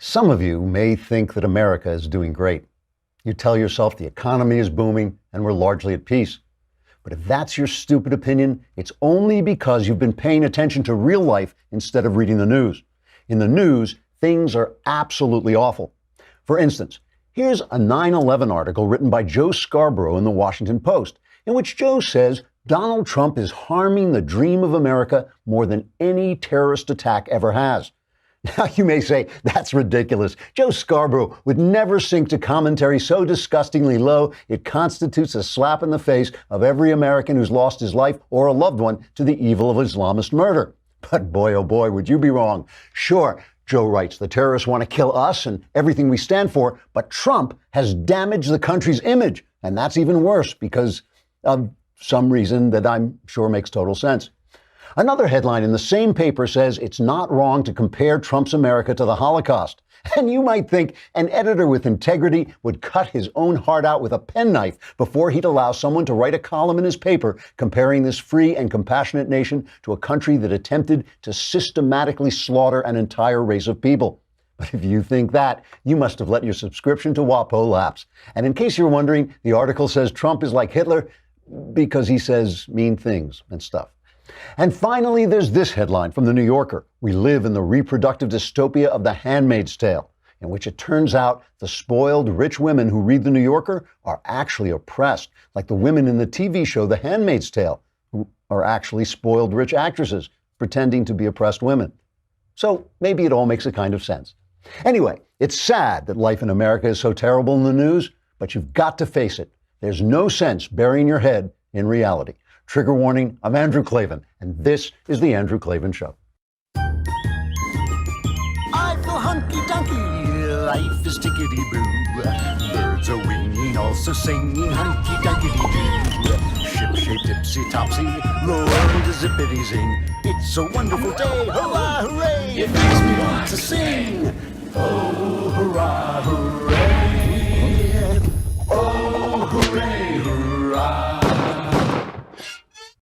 Some of you may think that America is doing great. You tell yourself the economy is booming and we're largely at peace. But if that's your stupid opinion, it's only because you've been paying attention to real life instead of reading the news. In the news, things are absolutely awful. For instance, here's a 9/11 article written by Joe Scarborough in the Washington Post, in which Joe says Donald Trump is harming the dream of America more than any terrorist attack ever has. Now you may say, that's ridiculous. Joe Scarborough would never sink to commentary so disgustingly low it constitutes a slap in the face of every American who's lost his life or a loved one to the evil of Islamist murder. But boy, oh boy, would you be wrong. Sure, Joe writes, the terrorists want to kill us and everything we stand for, but Trump has damaged the country's image. And that's even worse because of some reason that I'm sure makes total sense. Another headline in the same paper says it's not wrong to compare Trump's America to the Holocaust. And you might think an editor with integrity would cut his own heart out with a penknife before he'd allow someone to write a column in his paper comparing this free and compassionate nation to a country that attempted to systematically slaughter an entire race of people. But if you think that, you must have let your subscription to WAPO lapse. And in case you're wondering, the article says Trump is like Hitler because he says mean things and stuff. And finally, there's this headline from The New Yorker. We live in the reproductive dystopia of The Handmaid's Tale, in which it turns out the spoiled rich women who read The New Yorker are actually oppressed, like the women in the TV show The Handmaid's Tale, who are actually spoiled rich actresses pretending to be oppressed women. So maybe it all makes a kind of sense. Anyway, it's sad that life in America is so terrible in the news, but you've got to face it. There's no sense burying your head in reality. Trigger warning, I'm Andrew Klavan, and this is The Andrew Klavan Show. I feel hunky-dunky, life is tickety-boo. Birds are winging, also singing hunky-dunky-doo. Ship-shaped, tipsy-topsy, the world is zippity-zing. It's a wonderful day, hurrah, hooray! It makes me want to sing. Oh, hurrah, hooray!